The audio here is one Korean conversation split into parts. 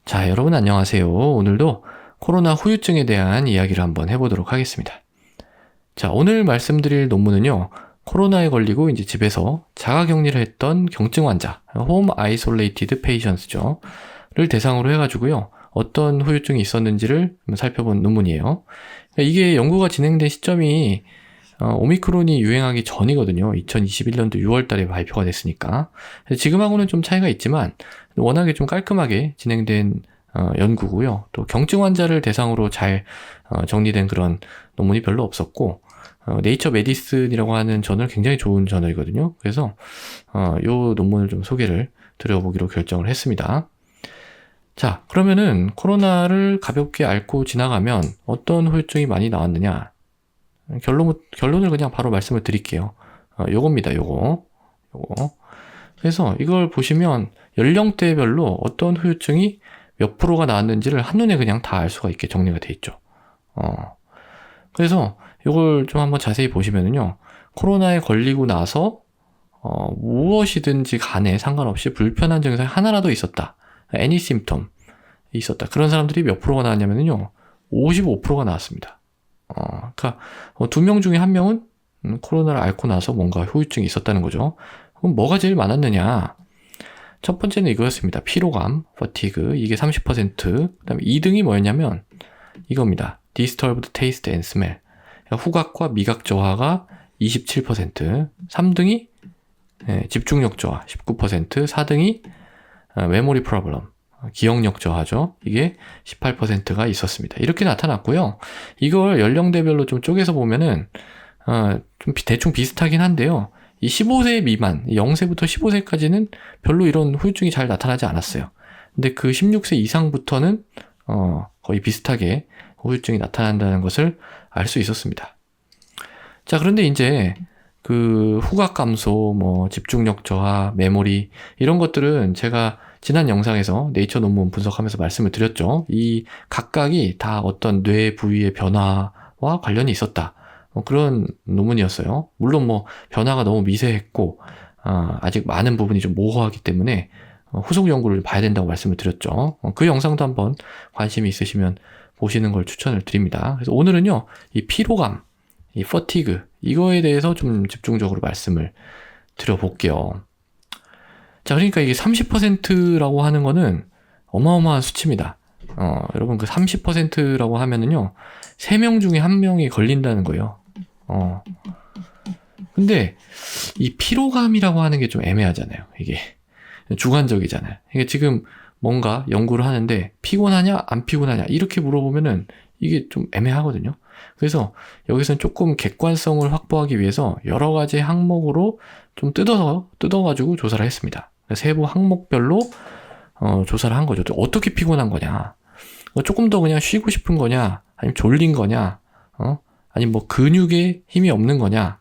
자, 여러분 안녕하세요. 오늘도 코로나 후유증에 대한 이야기를 한번 해보도록 하겠습니다. 자, 오늘 말씀드릴 논문은요. 코로나에 걸리고 이제 집에서 자가격리를 했던 경증 환자, Home Isolated Patients죠. 를 대상으로 해가지고요. 어떤 후유증이 있었는지를 살펴본 논문이에요. 이게 연구가 진행된 시점이 오미크론이 유행하기 전이거든요. 2021년도 6월 달에 발표가 됐으니까. 지금하고는 좀 차이가 있지만 워낙에 좀 깔끔하게 진행된 연구고요. 또 경증 환자를 대상으로 잘 정리된 그런 논문이 별로 없었고 네이처 메디슨이라고 하는 저널 굉장히 좋은 저널이거든요. 그래서 요 논문을 좀 소개를 드려보기로 결정을 했습니다. 자, 그러면은 코로나를 가볍게 앓고 지나가면 어떤 후유증이 많이 나왔느냐? 결론을 그냥 바로 말씀을 드릴게요. 요겁니다, 요거. 그래서 이걸 보시면 연령대별로 어떤 후유증이 몇 프로가 나왔는지를 한눈에 그냥 다 알 수가 있게 정리가 돼 있죠. 그래서 이걸 좀 한번 자세히 보시면은요. 코로나에 걸리고 나서 무엇이든지 간에 상관없이 불편한 증상이 하나라도 있었다. any symptom 있었다. 그런 사람들이 몇 프로가 나왔냐면요. 55%가 나왔습니다. 그러니까 2명 중에 1명은 코로나를 앓고 나서 뭔가 후유증이 있었다는 거죠. 그럼 뭐가 제일 많았느냐? 첫 번째는 이거였습니다. 피로감, fatigue, 이게 30%. 그 다음에 2등이 뭐였냐면 이겁니다. disturbed taste and smell. 그러니까 후각과 미각 저하가 27%. 3등이 집중력 저하 19%. 4등이 memory problem. 기억력 저하죠. 이게 18%가 있었습니다. 이렇게 나타났고요. 이걸 연령대별로 좀 쪼개서 보면은 좀 대충 비슷하긴 한데요. 이 15세 미만, 0세부터 15세까지는 별로 이런 후유증이 잘 나타나지 않았어요. 근데 그 16세 이상부터는 거의 비슷하게 후유증이 나타난다는 것을 알 수 있었습니다. 자, 그런데 이제 그 후각 감소, 뭐 집중력 저하, 메모리 이런 것들은 제가 지난 영상에서 네이처 논문 분석하면서 말씀을 드렸죠. 이 각각이 다 어떤 뇌 부위의 변화와 관련이 있었다. 그런 논문이었어요. 물론 뭐 변화가 너무 미세했고 아직 많은 부분이 좀 모호하기 때문에 후속 연구를 봐야 된다고 말씀을 드렸죠. 그 영상도 한번 관심이 있으시면 보시는 걸 추천을 드립니다. 그래서 오늘은요, 이 피로감, 이 fatigue 이거에 대해서 좀 집중적으로 말씀을 드려볼게요. 자, 그러니까 이게 30%라고 하는 거는 어마어마한 수치입니다. 여러분 그 30%라고 하면은요, 3명 중에 1명이 걸린다는 거예요. 근데 이 피로감이라고 하는 게 좀 애매하잖아요. 이게 주관적이잖아요. 이게 지금 뭔가 연구를 하는데 피곤하냐 안 피곤하냐 이렇게 물어보면은 이게 좀 애매하거든요. 그래서 여기서는 조금 객관성을 확보하기 위해서 여러 가지 항목으로 좀 뜯어가지고 조사를 했습니다. 세부 항목별로 조사를 한 거죠. 어떻게 피곤한 거냐, 조금 더 그냥 쉬고 싶은 거냐, 아니면 졸린 거냐, 아니면 뭐 근육에 힘이 없는 거냐,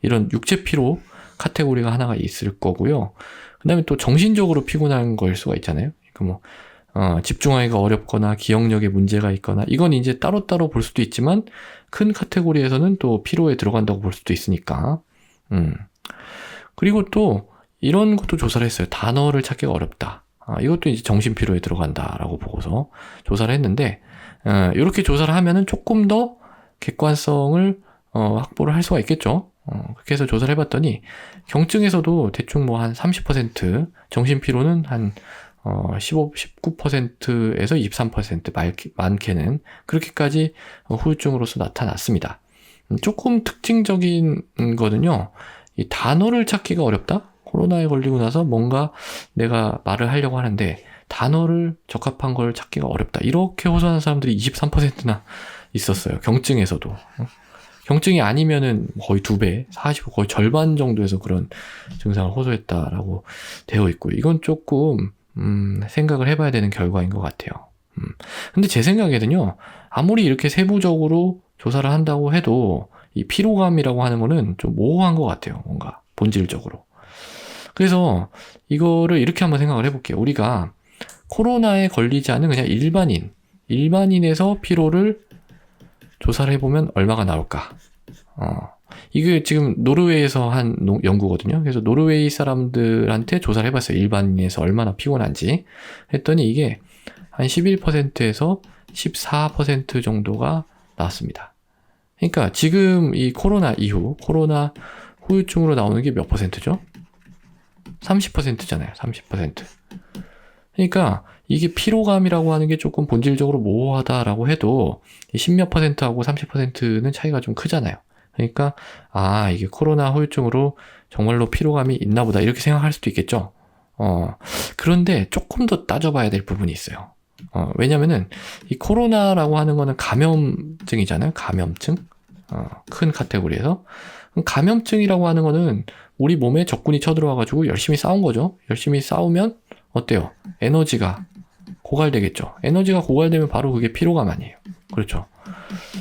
이런 육체 피로 카테고리가 하나가 있을 거고요. 그 다음에 또 정신적으로 피곤한 걸 수가 있잖아요. 그러니까 뭐 집중하기가 어렵거나 기억력에 문제가 있거나 이건 이제 따로따로 볼 수도 있지만 큰 카테고리에서는 또 피로에 들어간다고 볼 수도 있으니까. 그리고 또 이런 것도 조사를 했어요. 단어를 찾기가 어렵다. 이것도 이제 정신피로에 들어간다라고 보고서 조사를 했는데, 이렇게 조사를 하면은 조금 더 객관성을 확보를 할 수가 있겠죠. 그렇게 해서 조사를 해봤더니 경증에서도 대충 뭐 한 30%, 정신피로는 한 19%에서 23% 많게는 그렇게까지 후유증으로서 나타났습니다. 조금 특징적인 거는요, 이 단어를 찾기가 어렵다? 코로나에 걸리고 나서 뭔가 내가 말을 하려고 하는데 단어를 적합한 걸 찾기가 어렵다. 이렇게 호소하는 사람들이 23%나 있었어요. 경증에서도. 경증이 아니면은 거의 2배, 40, 거의 절반 정도에서 그런 증상을 호소했다라고 되어 있고, 이건 조금 생각을 해봐야 되는 결과인 것 같아요. 근데 제 생각에는요, 아무리 이렇게 세부적으로 조사를 한다고 해도 이 피로감이라고 하는 거는 좀 모호한 것 같아요. 뭔가 본질적으로. 그래서 이거를 이렇게 한번 생각을 해볼게요. 우리가 코로나에 걸리지 않은 그냥 일반인에서 피로를 조사를 해보면 얼마가 나올까? 이게 지금 노르웨이에서 한 연구거든요. 그래서 노르웨이 사람들한테 조사를 해봤어요. 일반인에서 얼마나 피곤한지. 했더니 이게 한 11%에서 14% 정도가 나왔습니다. 그러니까 지금 이 코로나 이후, 코로나 후유증으로 나오는 게 몇 퍼센트죠? 30%잖아요. 30%. 그러니까 이게 피로감이라고 하는 게 조금 본질적으로 모호하다라고 해도 10몇 %하고 30%는 차이가 좀 크잖아요. 그러니까 이게 코로나 후유증으로 정말로 피로감이 있나 보다 이렇게 생각할 수도 있겠죠. 그런데 조금 더 따져봐야 될 부분이 있어요. 왜냐면은 이 코로나라고 하는 거는 감염증이잖아요. 감염증. 큰 카테고리에서. 감염증이라고 하는 거는 우리 몸에 적군이 쳐들어와가지고 열심히 싸운 거죠. 열심히 싸우면 어때요? 에너지가 고갈되겠죠. 에너지가 고갈되면 바로 그게 피로감 아니에요. 그렇죠.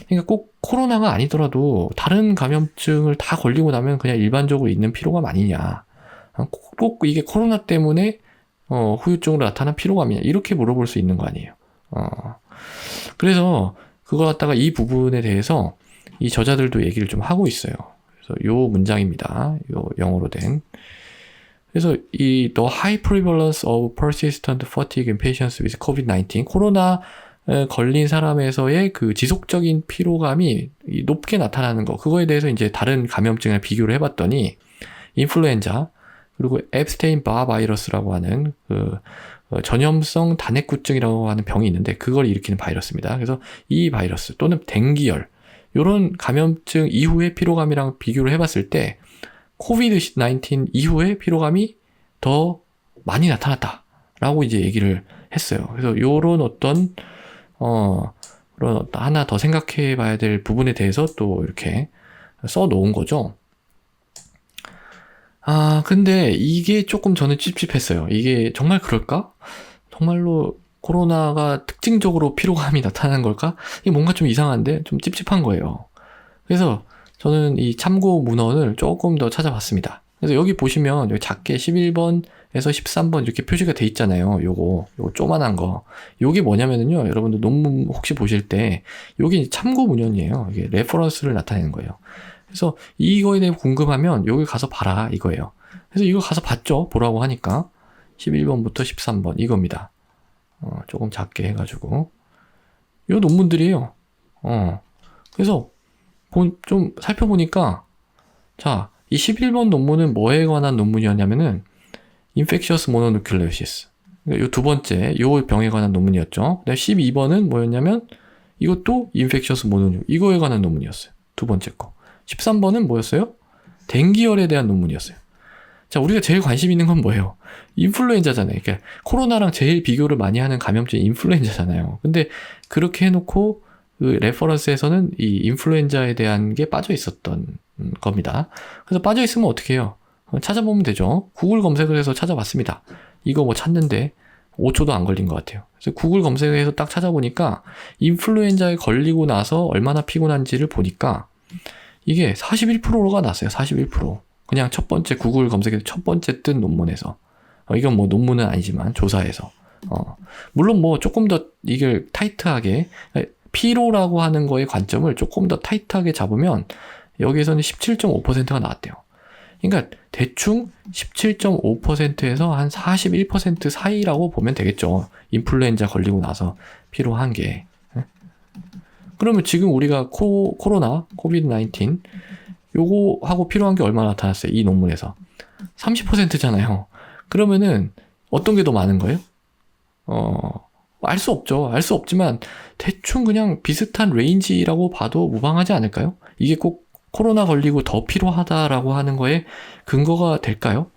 그러니까 꼭 코로나가 아니더라도 다른 감염증을 다 걸리고 나면 그냥 일반적으로 있는 피로감 아니냐. 꼭 이게 코로나 때문에 후유증으로 나타난 피로감이냐. 이렇게 물어볼 수 있는 거 아니에요. 그래서 그거 갖다가 이 부분에 대해서 이 저자들도 얘기를 좀 하고 있어요. 그래서 요 문장입니다. 요 영어로 된. 그래서 이 The high prevalence of persistent fatigue in patients with COVID-19 코로나 걸린 사람에서의 그 지속적인 피로감이 높게 나타나는 거 그거에 대해서 이제 다른 감염증을 비교를 해봤더니 인플루엔자 그리고 앱스테인 바 바이러스라고 하는 그 전염성 단핵구증이라고 하는 병이 있는데 그걸 일으키는 바이러스입니다. 그래서 이 바이러스 또는 댕기열 이런 감염증 이후의 피로감이랑 비교를 해봤을 때 코비드-19 이후에 피로감이 더 많이 나타났다라고 이제 얘기를 했어요. 그래서 요런 어떤 그런 하나 더 생각해 봐야 될 부분에 대해서 또 이렇게 써 놓은 거죠. 근데 이게 조금 저는 찝찝했어요. 이게 정말 그럴까? 정말로 코로나가 특징적으로 피로감이 나타나는 걸까? 이게 뭔가 좀 이상한데 좀 찝찝한 거예요. 그래서 저는 이 참고 문헌을 조금 더 찾아봤습니다. 그래서 여기 보시면 여기 작게 11번에서 13번 이렇게 표시가 돼 있잖아요. 요거 조만한 거. 요게 뭐냐면은요. 여러분들 논문 혹시 보실 때 요게 참고 문헌이에요. 이게 레퍼런스를 나타내는 거예요. 그래서 이거에 대해 궁금하면 여기 가서 봐라 이거예요. 그래서 이거 가서 봤죠. 보라고 하니까 11번부터 13번 이겁니다. 조금 작게 해가지고 요 논문들이에요. 그래서 좀 살펴보니까 자, 이 11번 논문은 뭐에 관한 논문이었냐면은 infectious mononucleosis. 요 두 번째 요 병에 관한 논문이었죠. 그다음에 12번은 뭐였냐면 이것도 infectious mononucleosis 이거에 관한 논문이었어요. 두 번째 거. 13번은 뭐였어요? 댕기열에 대한 논문이었어요. 자, 우리가 제일 관심 있는 건 뭐예요? 인플루엔자잖아요. 그러니까 코로나랑 제일 비교를 많이 하는 감염증이 인플루엔자잖아요. 근데 그렇게 해놓고 그 레퍼런스에서는 이 인플루엔자에 대한 게 빠져 있었던 겁니다. 그래서 빠져 있으면 어떻게 해요? 찾아보면 되죠. 구글 검색을 해서 찾아봤습니다. 이거 뭐 찾는데 5초도 안 걸린 것 같아요. 그래서 구글 검색해서 딱 찾아보니까 인플루엔자에 걸리고 나서 얼마나 피곤한지를 보니까 이게 41%가 났어요. 41%. 그냥 첫 번째 구글 검색에서 첫 번째 뜬 논문에서. 이건 뭐 논문은 아니지만 조사에서. 물론 뭐 조금 더 이걸 타이트하게 피로라고 하는 거의 관점을 조금 더 타이트하게 잡으면 여기에서는 17.5%가 나왔대요. 그러니까 대충 17.5%에서 한 41% 사이라고 보면 되겠죠. 인플루엔자 걸리고 나서 피로한 게. 그러면 지금 우리가 코로나, 코비드-19 요거하고 필요한 게 얼마나 나타났어요? 이 논문에서. 30%잖아요. 그러면은 어떤 게 더 많은 거예요? 알 수 없죠. 알 수 없지만 대충 그냥 비슷한 레인지라고 봐도 무방하지 않을까요? 이게 꼭 코로나 걸리고 더 필요하다라고 하는 거에 근거가 될까요?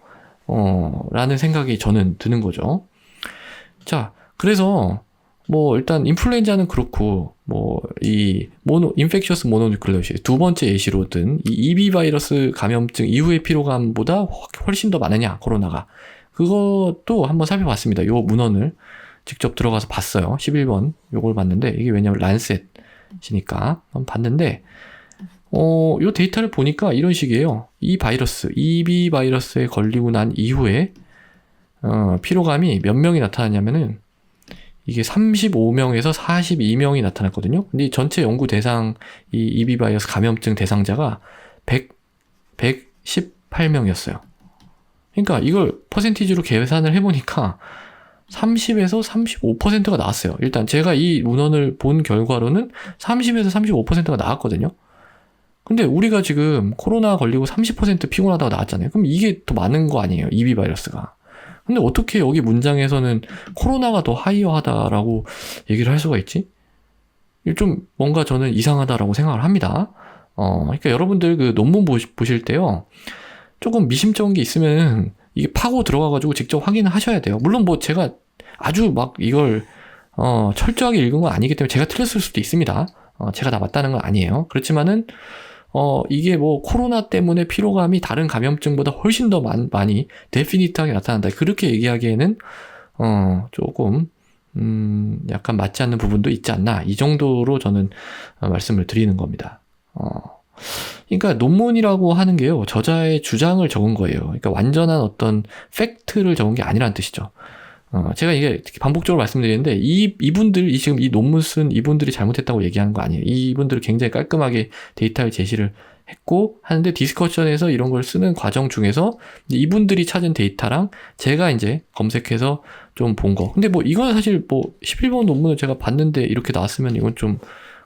라는 생각이 저는 드는 거죠. 자, 그래서 뭐 일단 인플루엔자는 그렇고 뭐 이 인펙셔스 모노뉴클레오시스 두 번째 예시로 든 이 EB 바이러스 감염증 이후의 피로감보다 훨씬 더 많으냐 코로나가 그것도 한번 살펴봤습니다. 요 문헌을 직접 들어가서 봤어요. 11번 요걸 봤는데 이게 왜냐면 란셋이니까 한번 봤는데 요 데이터를 보니까 이런 식이에요. 이 바이러스 EB 바이러스에 걸리고 난 이후에 피로감이 몇 명이 나타났냐면은 이게 35명에서 42명이 나타났거든요. 근데 이 전체 연구 대상, 이 EB 바이러스 감염증 대상자가 118명이었어요. 그러니까 이걸 퍼센티지로 계산을 해보니까 30에서 35%가 나왔어요. 일단 제가 이 문헌을 본 결과로는 30에서 35%가 나왔거든요. 근데 우리가 지금 코로나 걸리고 30% 피곤하다고 나왔잖아요. 그럼 이게 더 많은 거 아니에요? EB 바이러스가. 근데 어떻게 여기 문장에서는 코로나가 더 하이어하다라고 얘기를 할 수가 있지? 좀 뭔가 저는 이상하다라고 생각을 합니다. 그러니까 여러분들 그 논문 보실 때요. 조금 미심쩍은 게 있으면 이게 파고 들어가가지고 직접 확인을 하셔야 돼요. 물론 뭐 제가 아주 막 이걸 철저하게 읽은 건 아니기 때문에 제가 틀렸을 수도 있습니다. 제가 다 맞다는 건 아니에요. 그렇지만은 이게 뭐 코로나 때문에 피로감이 다른 감염증보다 훨씬 더 많이 데피니트하게 나타난다. 그렇게 얘기하기에는 조금 약간 맞지 않는 부분도 있지 않나. 이 정도로 저는 말씀을 드리는 겁니다. 그러니까 논문이라고 하는 게요, 저자의 주장을 적은 거예요. 그러니까 완전한 어떤 팩트를 적은 게 아니라는 뜻이죠. 제가 이게 반복적으로 말씀드리는데, 이분들, 지금 이 논문 쓴 이분들이 잘못했다고 얘기하는 거 아니에요. 이분들은 굉장히 깔끔하게 데이터를 제시를 했고, 하는데 디스커션에서 이런 걸 쓰는 과정 중에서 이분들이 찾은 데이터랑 제가 이제 검색해서 좀 본 거. 근데 뭐 이건 사실 뭐 11번 논문을 제가 봤는데 이렇게 나왔으면 이건 좀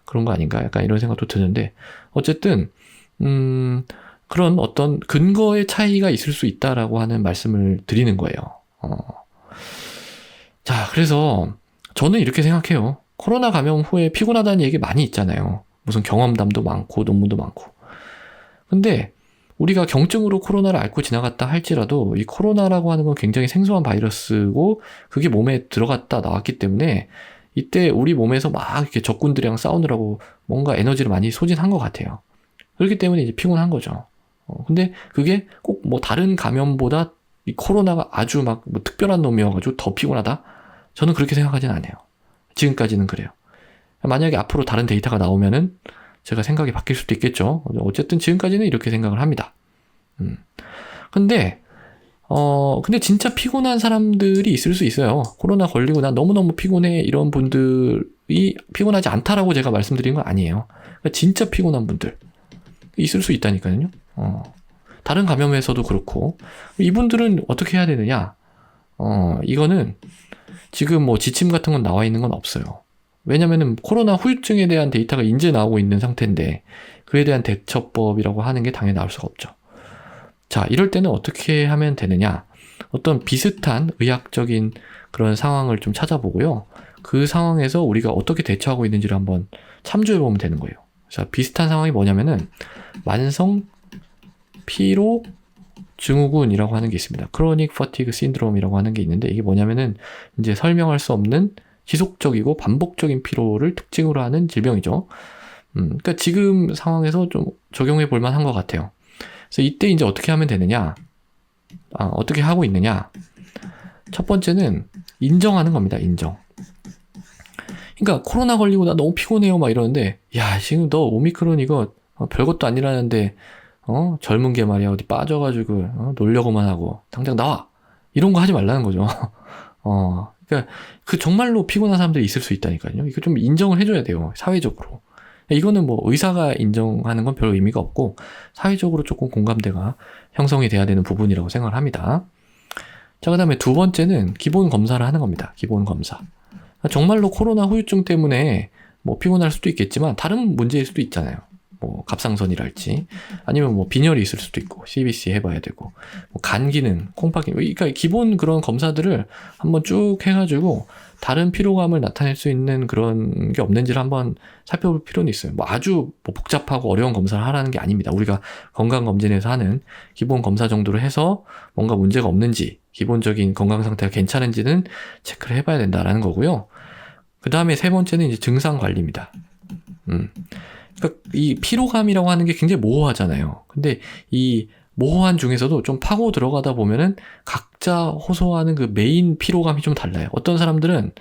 그런 거 아닌가? 약간 이런 생각도 드는데, 어쨌든, 그런 어떤 근거의 차이가 있을 수 있다라고 하는 말씀을 드리는 거예요. 자, 그래서 저는 이렇게 생각해요. 코로나 감염 후에 피곤하다는 얘기 많이 있잖아요. 무슨 경험담도 많고 논문도 많고. 근데 우리가 경증으로 코로나를 앓고 지나갔다 할지라도 이 코로나라고 하는 건 굉장히 생소한 바이러스고 그게 몸에 들어갔다 나왔기 때문에 이때 우리 몸에서 막 이렇게 적군들이랑 싸우느라고 뭔가 에너지를 많이 소진한 것 같아요. 그렇기 때문에 이제 피곤한 거죠. 근데 그게 꼭 뭐 다른 감염보다 이 코로나가 아주 막 뭐 특별한 놈이어가지고 더 피곤하다? 저는 그렇게 생각하진 않아요. 지금까지는 그래요. 만약에 앞으로 다른 데이터가 나오면은 제가 생각이 바뀔 수도 있겠죠. 어쨌든 지금까지는 이렇게 생각을 합니다. 근데 진짜 피곤한 사람들이 있을 수 있어요. 코로나 걸리고 나 너무너무 피곤해 이런 분들이 피곤하지 않다라고 제가 말씀드린 건 아니에요. 그러니까 진짜 피곤한 분들 있을 수 있다니까요. 다른 감염에서도 그렇고 이분들은 어떻게 해야 되느냐? 이거는 지금 뭐 지침 같은 건 나와 있는 건 없어요. 왜냐면은 코로나 후유증에 대한 데이터가 이제 나오고 있는 상태인데 그에 대한 대처법이라고 하는 게 당연히 나올 수가 없죠. 자, 이럴 때는 어떻게 하면 되느냐? 어떤 비슷한 의학적인 그런 상황을 좀 찾아보고요. 그 상황에서 우리가 어떻게 대처하고 있는지를 한번 참조해 보면 되는 거예요. 자, 비슷한 상황이 뭐냐면은 만성 피로 증후군이라고 하는 게 있습니다. 크로닉 퍼티그 신드롬이라고 하는 게 있는데 이게 뭐냐면은 이제 설명할 수 없는 지속적이고 반복적인 피로를 특징으로 하는 질병이죠. 그러니까 지금 상황에서 좀 적용해 볼 만한 것 같아요. 그래서 이때 이제 어떻게 하면 되느냐? 어떻게 하고 있느냐? 첫 번째는 인정하는 겁니다. 인정. 그러니까 코로나 걸리고 나 너무 피곤해요 막 이러는데 야, 지금 너 오미크론 이거 별것도 아니라는데 젊은 게 말이야 어디 빠져가지고 놀려고만 하고 당장 나와 이런 거 하지 말라는 거죠. 그러니까 그 정말로 피곤한 사람들이 있을 수 있다니까요. 이거 좀 인정을 해줘야 돼요. 사회적으로. 이거는 뭐 의사가 인정하는 건 별 의미가 없고 사회적으로 조금 공감대가 형성이 돼야 되는 부분이라고 생각을 합니다. 자, 그 다음에 두 번째는 기본 검사를 하는 겁니다. 기본 검사. 정말로 코로나 후유증 때문에 뭐 피곤할 수도 있겠지만 다른 문제일 수도 있잖아요. 뭐 갑상선이랄지 아니면 뭐 빈혈이 있을 수도 있고 CBC 해봐야 되고 뭐 간 기능, 콩팥 기능, 그러니까 기본 그런 검사들을 한번 쭉 해가지고 다른 피로감을 나타낼 수 있는 그런 게 없는지를 한번 살펴볼 필요는 있어요. 뭐 아주 뭐 복잡하고 어려운 검사를 하라는 게 아닙니다. 우리가 건강검진에서 하는 기본 검사 정도로 해서 뭔가 문제가 없는지 기본적인 건강 상태가 괜찮은지는 체크를 해봐야 된다라는 거고요. 그 다음에 세 번째는 이제 증상 관리입니다. 그러니까 이 피로감이라고 하는 게 굉장히 모호하잖아요. 근데 이 모호한 중에서도 좀 파고 들어가다 보면은 각자 호소하는 그 메인 피로감이 좀 달라요. 어떤 사람들은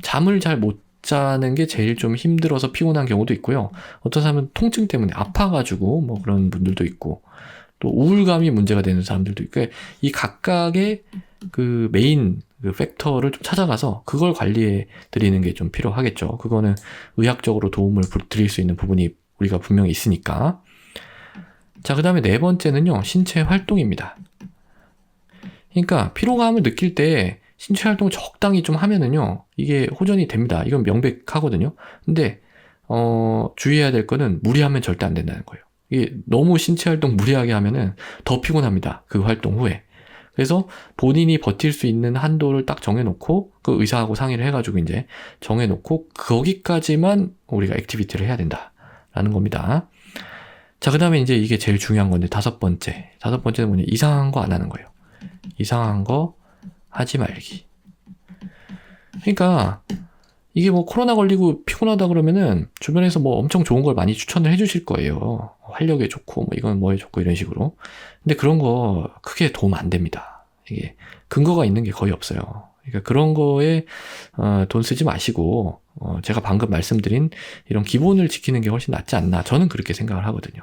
잠을 잘 못 자는 게 제일 좀 힘들어서 피곤한 경우도 있고요. 어떤 사람은 통증 때문에 아파가지고 뭐 그런 분들도 있고 또 우울감이 문제가 되는 사람들도 있고 이 각각의 그 메인 그 팩터를 좀 찾아가서 그걸 관리해 드리는 게 좀 필요하겠죠. 그거는 의학적으로 도움을 드릴 수 있는 부분이 우리가 분명히 있으니까. 자, 그 다음에 네 번째는요, 신체 활동입니다. 그러니까 피로감을 느낄 때 신체 활동을 적당히 좀 하면은요, 이게 호전이 됩니다. 이건 명백하거든요. 근데 주의해야 될 거는 무리하면 절대 안 된다는 거예요. 이게 너무 신체 활동 무리하게 하면은 더 피곤합니다. 그 활동 후에. 그래서 본인이 버틸 수 있는 한도를 딱 정해놓고 그 의사하고 상의를 해가지고 이제 정해놓고 거기까지만 우리가 액티비티를 해야 된다라는 겁니다. 자, 그 다음에 이제 이게 제일 중요한 건데 다섯 번째는 뭐냐, 이상한 거 안 하는 거예요. 이상한 거 하지 말기. 그러니까 이게 뭐 코로나 걸리고 피곤하다 그러면은 주변에서 뭐 엄청 좋은 걸 많이 추천을 해주실 거예요. 활력에 좋고 뭐 이건 뭐에 좋고 이런 식으로. 근데 그런 거 크게 도움 안 됩니다. 이게 근거가 있는 게 거의 없어요. 그러니까 그런 거에 돈 쓰지 마시고 제가 방금 말씀드린 이런 기본을 지키는 게 훨씬 낫지 않나, 저는 그렇게 생각을 하거든요.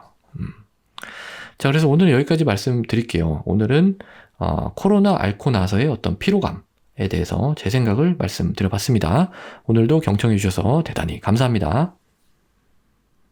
자, 그래서 오늘 여기까지 말씀드릴게요. 오늘은 코로나 앓고 나서의 어떤 피로감에 대해서 제 생각을 말씀드려봤습니다. 오늘도 경청해 주셔서 대단히 감사합니다.